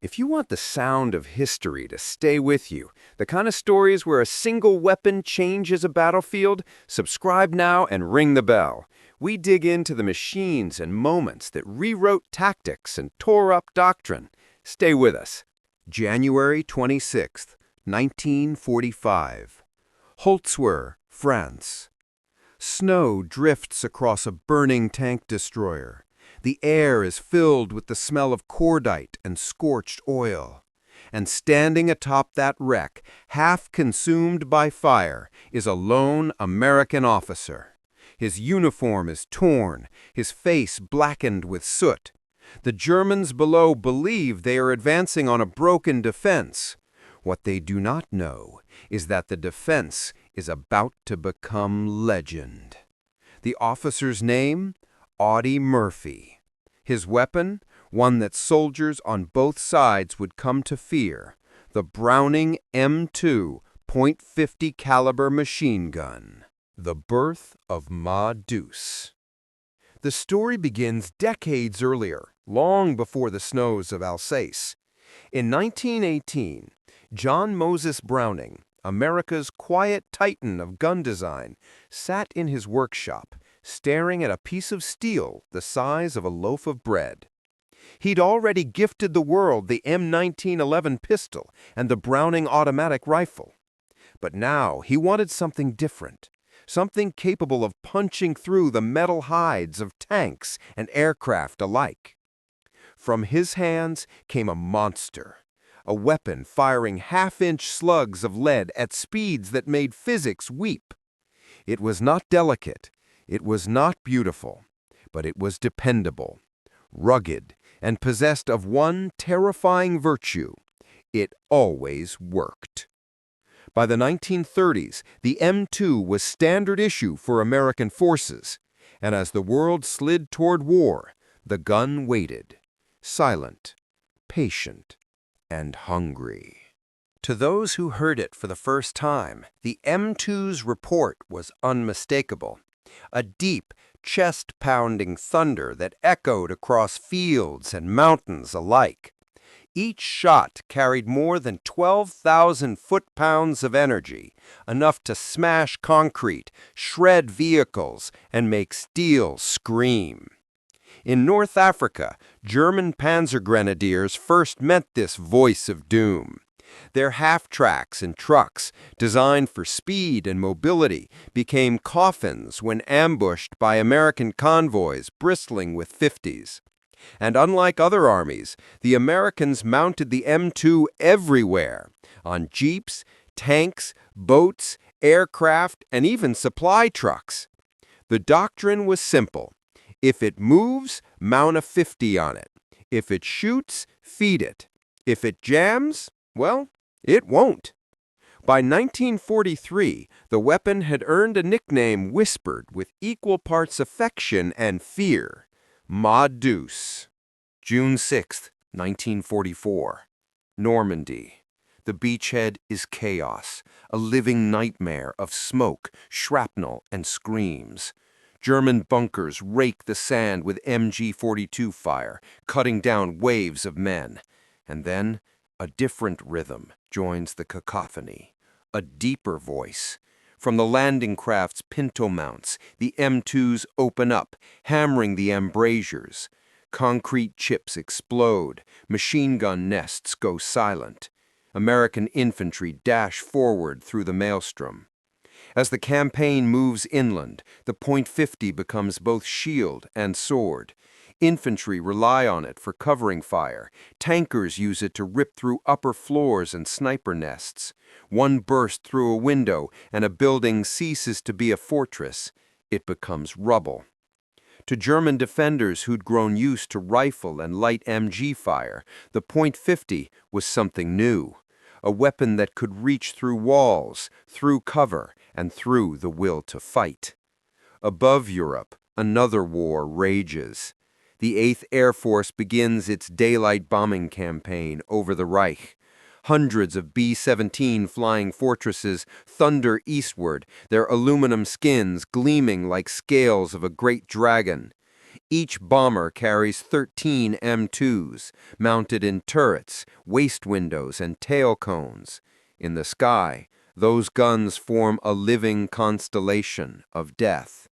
If you want the sound of history to stay with you, the kind of stories where a single weapon changes a battlefield, subscribe now and ring the bell. We dig into the machines and moments that rewrote tactics and tore up doctrine. Stay with us. January 26th, 1945. Holzwer, France. Snow drifts across a burning tank destroyer. The air is filled with the smell of cordite and scorched oil. And standing atop that wreck, half consumed by fire, is a lone American officer. His uniform is torn, his face blackened with soot. The Germans below believe they are advancing on a broken defense. What they do not know is that the defense is about to become legend. The officer's name? Audie Murphy. His weapon, one that soldiers on both sides would come to fear, the Browning M2 .50 caliber machine gun. The birth of Ma Deuce. The story begins decades earlier, long before the snows of Alsace. In 1918, John Moses Browning, America's quiet titan of gun design, sat in his workshop, staring at a piece of steel the size of a loaf of bread. He'd already gifted the world the M1911 pistol and the Browning automatic rifle. But now he wanted something different, something capable of punching through the metal hides of tanks and aircraft alike. From his hands came a monster, a weapon firing half-inch slugs of lead at speeds that made physics weep. It was not delicate. It was not beautiful, but it was dependable, rugged, and possessed of one terrifying virtue. It always worked. By the 1930s, the M2 was standard issue for American forces, and as the world slid toward war, the gun waited, silent, patient, and hungry. To those who heard it for the first time, the M2's report was unmistakable. A deep, chest-pounding thunder that echoed across fields and mountains alike. Each shot carried more than 12,000 foot-pounds of energy, enough to smash concrete, shred vehicles, and make steel scream. In North Africa, German panzer grenadiers first met this voice of doom. Their half-tracks and trucks, designed for speed and mobility, became coffins when ambushed by American convoys bristling with 50s. And unlike other armies, the Americans mounted the M2 everywhere, on jeeps, tanks, boats, aircraft, and even supply trucks. The doctrine was simple. If it moves, mount a 50 on it. If it shoots, feed it. If it jams, well, it won't. By 1943, the weapon had earned a nickname whispered with equal parts affection and fear: Ma Deuce. June 6, 1944. Normandy. The beachhead is chaos, a living nightmare of smoke, shrapnel, and screams. German bunkers rake the sand with MG-42 fire, cutting down waves of men. And then a different rhythm joins the cacophony, a deeper voice. From the landing craft's pinto mounts, the M2s open up, hammering the embrasures. Concrete chips explode, machine gun nests go silent. American infantry dash forward through the maelstrom. As the campaign moves inland, the .50 becomes both shield and sword. Infantry rely on it for covering fire. Tankers use it to rip through upper floors and sniper nests. One burst through a window, and a building ceases to be a fortress. It becomes rubble. To German defenders who'd grown used to rifle and light MG fire, the .50 was something new. A weapon that could reach through walls, through cover, and through the will to fight. Above Europe, another war rages. The 8th Air Force begins its daylight bombing campaign over the Reich. Hundreds of B-17 flying fortresses thunder eastward, their aluminum skins gleaming like scales of a great dragon. Each bomber carries 13 M2s, mounted in turrets, waist windows, and tail cones. In the sky, those guns form a living constellation of death.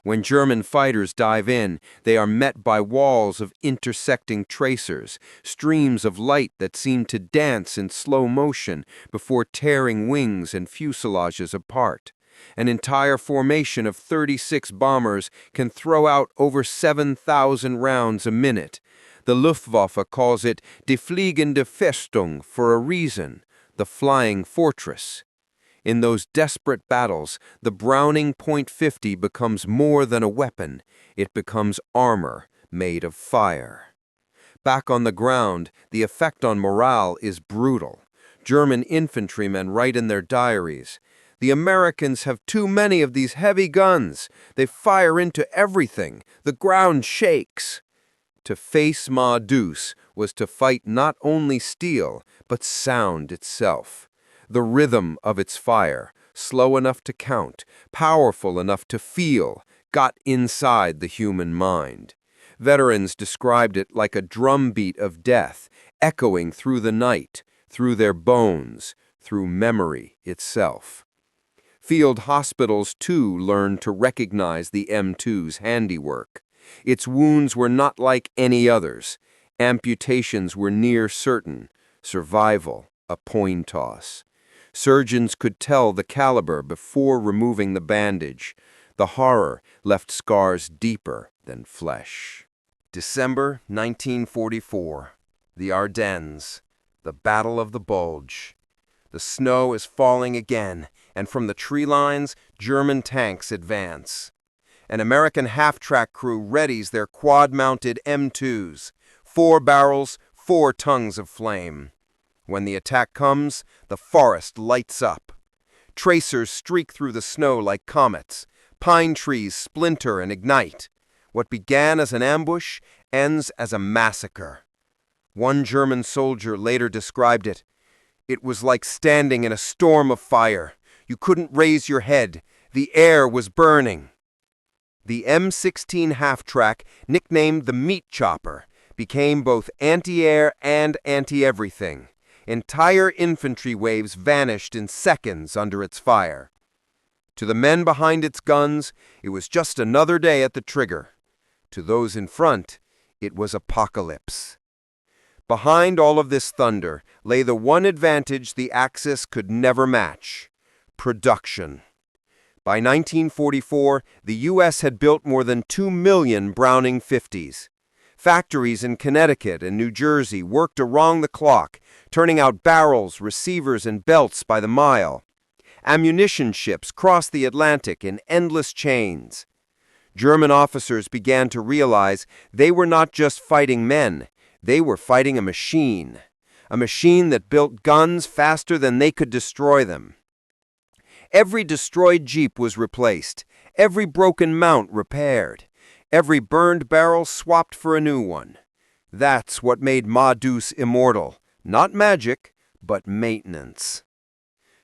When German fighters dive in, they are met by walls of intersecting tracers, streams of light that seem to dance in slow motion before tearing wings and fuselages apart. An entire formation of 36 bombers can throw out over 7,000 rounds a minute. The Luftwaffe calls it die fliegende Festung for a reason, the flying fortress. In those desperate battles, the Browning .50 becomes more than a weapon. It becomes armor made of fire. Back on the ground, the effect on morale is brutal. German infantrymen write in their diaries, "The Americans have too many of these heavy guns. They fire into everything. The ground shakes." To face Ma-Deuce was to fight not only steel, but sound itself. The rhythm of its fire, slow enough to count, powerful enough to feel, got inside the human mind. Veterans described it like a drumbeat of death, echoing through the night, through their bones, through memory itself. Field hospitals, too, learned to recognize the M2's handiwork. Its wounds were not like any others. Amputations were near certain. Survival, a coin toss. Surgeons could tell the caliber before removing the bandage. The horror left scars deeper than flesh. December 1944. The Ardennes. The Battle of the Bulge. The snow is falling again, and from the tree lines, German tanks advance. An American half-track crew readies their quad-mounted M2s. 4 barrels, 4 tongues of flame. When the attack comes, the forest lights up. Tracers streak through the snow like comets. Pine trees splinter and ignite. What began as an ambush ends as a massacre. One German soldier later described it. "It was like standing in a storm of fire. You couldn't raise your head. The air was burning." The M16 half-track, nicknamed the Meat Chopper, became both anti-air and anti-everything. Entire infantry waves vanished in seconds under its fire. To the men behind its guns, it was just another day at the trigger. To those in front, it was apocalypse. Behind all of this thunder lay the one advantage the Axis could never match: production. By 1944, the U.S. had built more than 2 million Browning 50s. Factories in Connecticut and New Jersey worked around the clock, turning out barrels, receivers, and belts by the mile. Ammunition ships crossed the Atlantic in endless chains. German officers began to realize they were not just fighting men, they were fighting a machine that built guns faster than they could destroy them. Every destroyed Jeep was replaced, every broken mount repaired, every burned barrel swapped for a new one. That's what made Ma-Deuce immortal. Not magic, but maintenance.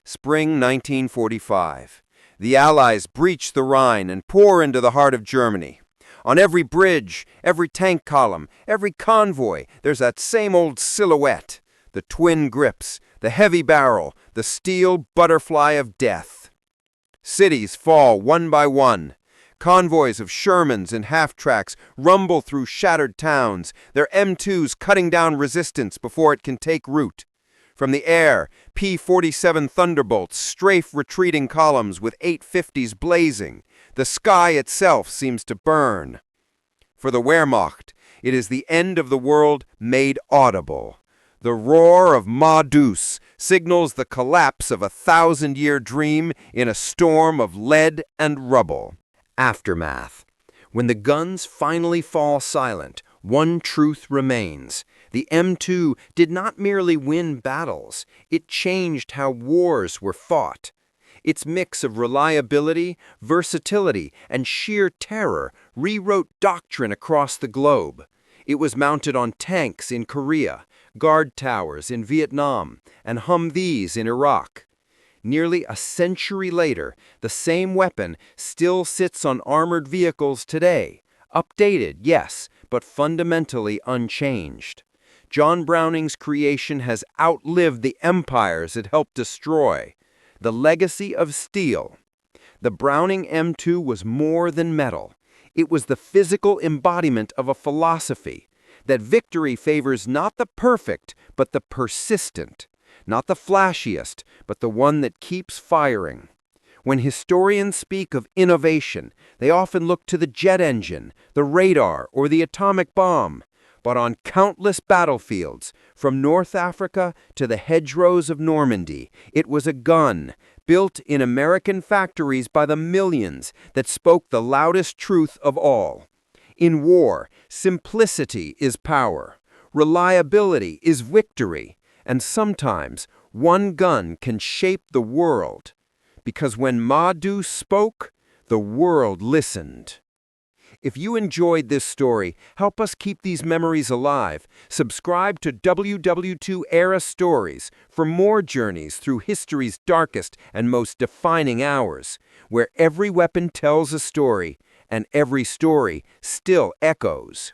Spring 1945. The Allies breach the Rhine and pour into the heart of Germany. On every bridge, every tank column, every convoy, there's that same old silhouette. The twin grips, the heavy barrel, the steel butterfly of death. Cities fall one by one. Convoys of Shermans and half-tracks rumble through shattered towns, their M2s cutting down resistance before it can take root. From the air, P-47 Thunderbolts strafe retreating columns with 850s blazing. The sky itself seems to burn. For the Wehrmacht, it is the end of the world made audible. The roar of Ma-Deuce signals the collapse of a 1,000-year dream in a storm of lead and rubble. Aftermath. When the guns finally fall silent, one truth remains. The M2 did not merely win battles, it changed how wars were fought. Its mix of reliability, versatility, and sheer terror rewrote doctrine across the globe. It was mounted on tanks in Korea, guard towers in Vietnam, and Humvees in Iraq. Nearly a century later, the same weapon still sits on armored vehicles today, Updated, yes, but fundamentally unchanged. John Browning's creation has outlived the empires it helped destroy. The legacy of steel. The Browning M2 was more than metal. It was the physical embodiment of a philosophy that victory favors not the perfect, but the persistent, not the flashiest, but the one that keeps firing. When historians speak of innovation, they often look to the jet engine, the radar, or the atomic bomb. But on countless battlefields, from North Africa to the hedgerows of Normandy, it was a gun, built in American factories by the millions, that spoke the loudest truth of all. In war, simplicity is power, reliability is victory, and sometimes one gun can shape the world. Because when Madhu spoke, the world listened. If you enjoyed this story, help us keep these memories alive. Subscribe to WW2 Era Stories for more journeys through history's darkest and most defining hours, where every weapon tells a story, and every story still echoes.